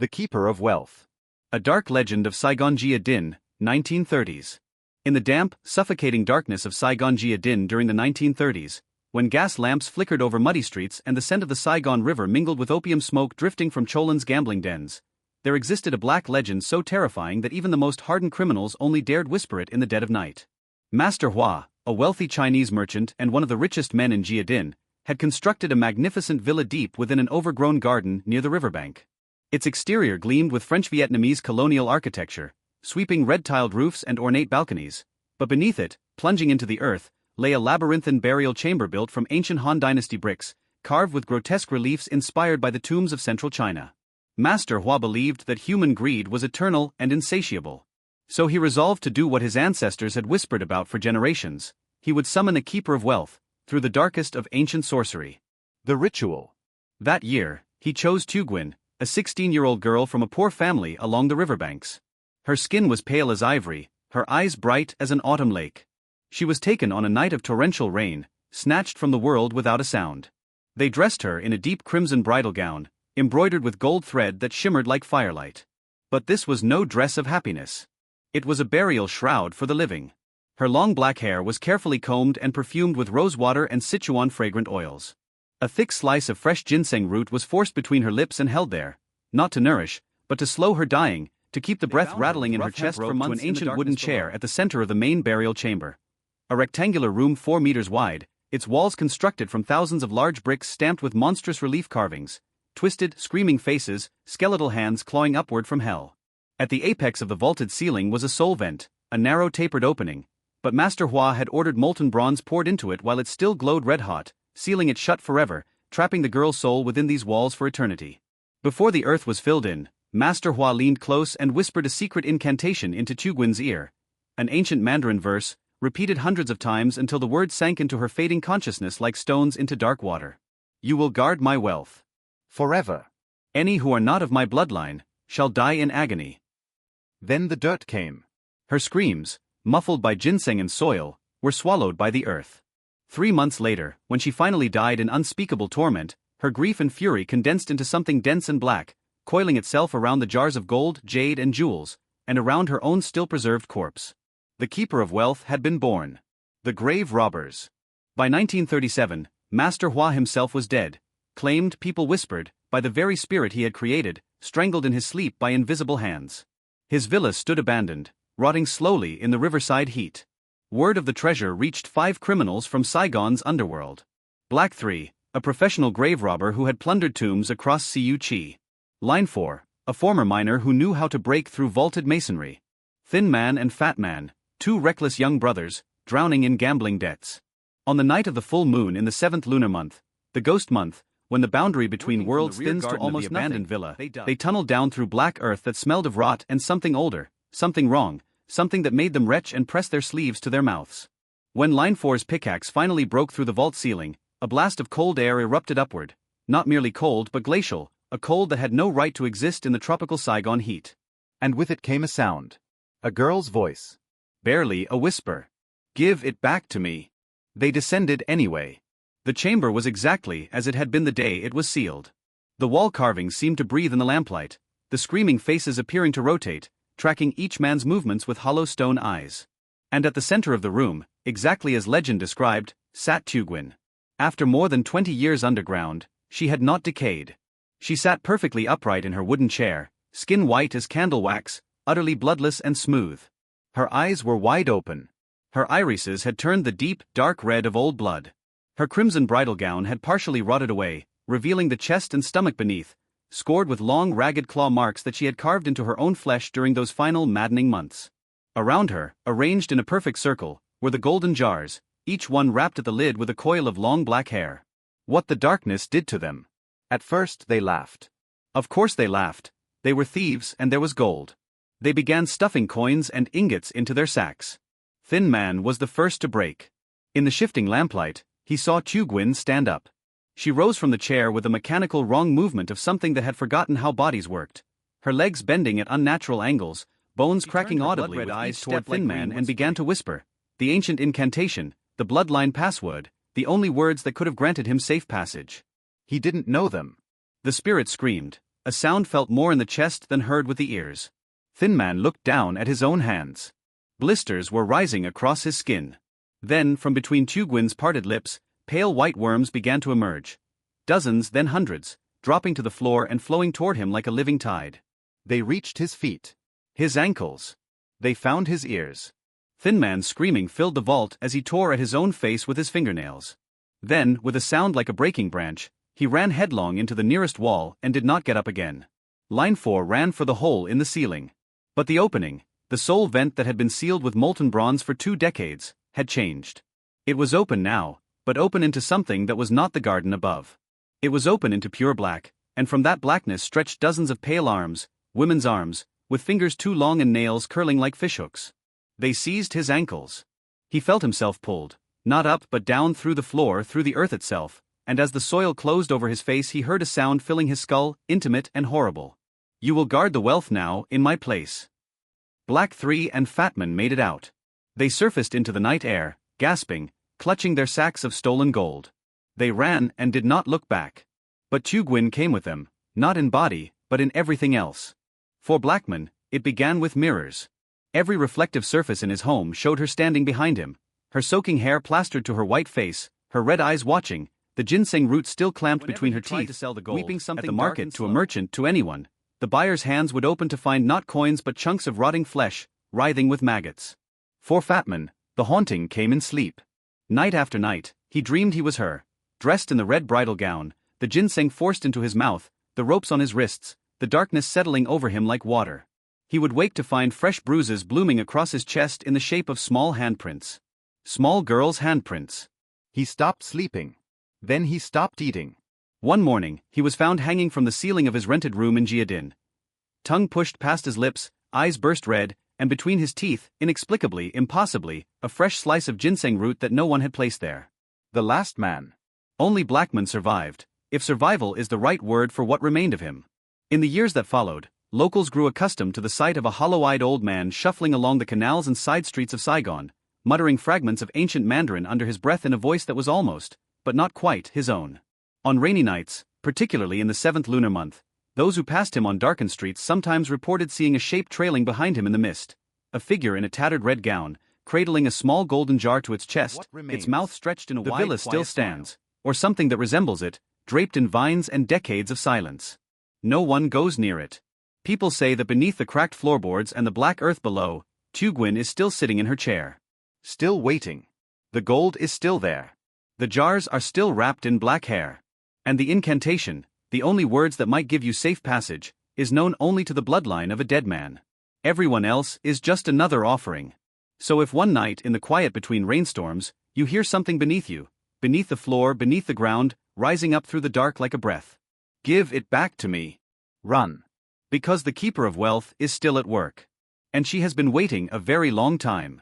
The Keeper of Wealth. A dark legend of Saigon-jia Din, 1930s. In the damp, suffocating darkness of Saigon-jia Din during the 1930s, when gas lamps flickered over muddy streets and the scent of the Saigon River mingled with opium smoke drifting from Cholin's gambling dens, there existed a black legend so terrifying that even the most hardened criminals only dared whisper it in the dead of night. Master Hua, a wealthy Chinese merchant and one of the richest men in Jia Din, had constructed a magnificent villa deep within an overgrown garden near the riverbank. Its exterior gleamed with French-Vietnamese colonial architecture, sweeping red-tiled roofs and ornate balconies, but beneath it, plunging into the earth, lay a labyrinthine burial chamber built from ancient Han Dynasty bricks, carved with grotesque reliefs inspired by the tombs of central China. Master Hua believed that human greed was eternal and insatiable. So he resolved to do what his ancestors had whispered about for generations: he would summon a keeper of wealth, through the darkest of ancient sorcery. The ritual. That year, he chose Tuguin, a 16-year-old girl from a poor family along the riverbanks. Her skin was pale as ivory, her eyes bright as an autumn lake. She was taken on a night of torrential rain, snatched from the world without a sound. They dressed her in a deep crimson bridal gown, embroidered with gold thread that shimmered like firelight. But this was no dress of happiness. It was a burial shroud for the living. Her long black hair was carefully combed and perfumed with rosewater and Sichuan fragrant oils. A thick slice of fresh ginseng root was forced between her lips and held there, not to nourish, but to slow her dying, to keep the breath rattling in her chest for months. To an ancient wooden chair at the center of the main burial chamber. A rectangular room 4 meters wide, its walls constructed from thousands of large bricks stamped with monstrous relief carvings, twisted, screaming faces, skeletal hands clawing upward from hell. At the apex of the vaulted ceiling was a soul vent, a narrow tapered opening, but Master Hua had ordered molten bronze poured into it while it still glowed red-hot, sealing it shut forever, trapping the girl's soul within these walls for eternity. Before the earth was filled in, Master Hua leaned close and whispered a secret incantation into Tuguin's ear. An ancient Mandarin verse, repeated hundreds of times until the words sank into her fading consciousness like stones into dark water. You will guard my wealth forever. Any who are not of my bloodline shall die in agony. Then the dirt came. Her screams, muffled by ginseng and soil, were swallowed by the earth. 3 months later, when she finally died in unspeakable torment, her grief and fury condensed into something dense and black, coiling itself around the jars of gold, jade and jewels, and around her own still-preserved corpse. The Keeper of Wealth had been born. The Grave Robbers. By 1937, Master Hua himself was dead, claimed, people whispered, by the very spirit he had created, strangled in his sleep by invisible hands. His villa stood abandoned, rotting slowly in the riverside heat. Word of the treasure reached 5 criminals from Saigon's underworld. Black 3, a professional grave robber who had plundered tombs across Siu Chi. Line 4, a former miner who knew how to break through vaulted masonry. Thin Man and Fat Man, 2 reckless young brothers, drowning in gambling debts. On the night of the full moon in the 7th lunar month, the ghost month, when the boundary between worlds thins to almost the abandoned villa, they tunneled down through black earth that smelled of rot and something older, something wrong, something that made them retch and press their sleeves to their mouths. When Line 4's pickaxe finally broke through the vault ceiling, a blast of cold air erupted upward, not merely cold but glacial, a cold that had no right to exist in the tropical Saigon heat. And with it came a sound. A girl's voice. Barely a whisper. Give it back to me. They descended anyway. The chamber was exactly as it had been the day it was sealed. The wall carvings seemed to breathe in the lamplight, the screaming faces appearing to rotate, tracking each man's movements with hollow stone eyes. And at the center of the room, exactly as legend described, sat Tuguin. After more than 20 years underground, she had not decayed. She sat perfectly upright in her wooden chair, skin white as candle wax, utterly bloodless and smooth. Her eyes were wide open. Her irises had turned the deep, dark red of old blood. Her crimson bridal gown had partially rotted away, revealing the chest and stomach beneath, scored with long ragged claw marks that she had carved into her own flesh during those final maddening months. Around her, arranged in a perfect circle, were the golden jars, each one wrapped at the lid with a coil of long black hair. What the darkness did to them. At first they laughed. Of course they laughed. They were thieves and there was gold. They began stuffing coins and ingots into their sacks. Thin Man was the first to break. In the shifting lamplight, he saw Tuguin stand up. She rose from the chair with a mechanical wrong movement of something that had forgotten how bodies worked. Her legs bending at unnatural angles, bones cracking audibly with eyes toward Thin Man and began to whisper. The ancient incantation, the bloodline password, the only words that could have granted him safe passage. He didn't know them. The spirit screamed. A a sound felt more in the chest than heard with the ears. Thin Man looked down at his own hands. Blisters were rising across his skin. Then, from between Tugwin's parted lips, pale white worms began to emerge. Dozens, then hundreds, dropping to the floor and flowing toward him like a living tide. They reached his feet. His ankles. They found his ears. Thin Man's screaming filled the vault as he tore at his own face with his fingernails. Then, with a sound like a breaking branch, he ran headlong into the nearest wall and did not get up again. Line 4 ran for the hole in the ceiling. But the opening, the sole vent that had been sealed with molten bronze for 2 decades, had changed. It was open now, but open into something that was not the garden above. It was open into pure black, and from that blackness stretched dozens of pale arms, women's arms, with fingers too long and nails curling like fishhooks. They seized his ankles. He felt himself pulled, not up but down through the floor, through the earth itself, and as the soil closed over his face he heard a sound filling his skull, intimate and horrible. "You will guard the wealth now, in my place." Black 3 and Fatman made it out. They surfaced into the night air, gasping, clutching their sacks of stolen gold. They ran and did not look back. But Tugwin came with them, not in body, but in everything else. For Blackman, it began with mirrors. Every reflective surface in his home showed her standing behind him, her soaking hair plastered to her white face, her red eyes watching, the ginseng root still clamped between her teeth, to sell the gold, weeping something at the market, to a merchant, to anyone. The buyer's hands would open to find not coins but chunks of rotting flesh, writhing with maggots. For Fatman, the haunting came in sleep. Night after night, he dreamed he was her, dressed in the red bridal gown, the ginseng forced into his mouth, the ropes on his wrists, the darkness settling over him like water. He would wake to find fresh bruises blooming across his chest in the shape of small handprints. Small girls' handprints. He stopped sleeping. Then he stopped eating. One morning, he was found hanging from the ceiling of his rented room in Jiadin. Tongue pushed past his lips, eyes burst red, and between his teeth, inexplicably, impossibly, a fresh slice of ginseng root that no one had placed there. The last man. Only Blackman survived, if survival is the right word for what remained of him. In the years that followed, locals grew accustomed to the sight of a hollow-eyed old man shuffling along the canals and side streets of Saigon, muttering fragments of ancient Mandarin under his breath in a voice that was almost, but not quite, his own. On rainy nights, particularly in the 7th lunar month, those who passed him on darkened streets sometimes reported seeing a shape trailing behind him in the mist, a figure in a tattered red gown, cradling a small golden jar to its chest, its mouth stretched in a wide, the villa still stands, or something that resembles it, draped in vines and decades of silence. No one goes near it. People say that beneath the cracked floorboards and the black earth below, Tugwin is still sitting in her chair. Still waiting. The gold is still there. The jars are still wrapped in black hair. And the incantation, the only words that might give you safe passage, is known only to the bloodline of a dead man. Everyone else is just another offering. So if one night in the quiet between rainstorms, you hear something beneath you, beneath the floor, beneath the ground, rising up through the dark like a breath, give it back to me. Run. Because the keeper of wealth is still at work. And she has been waiting a very long time.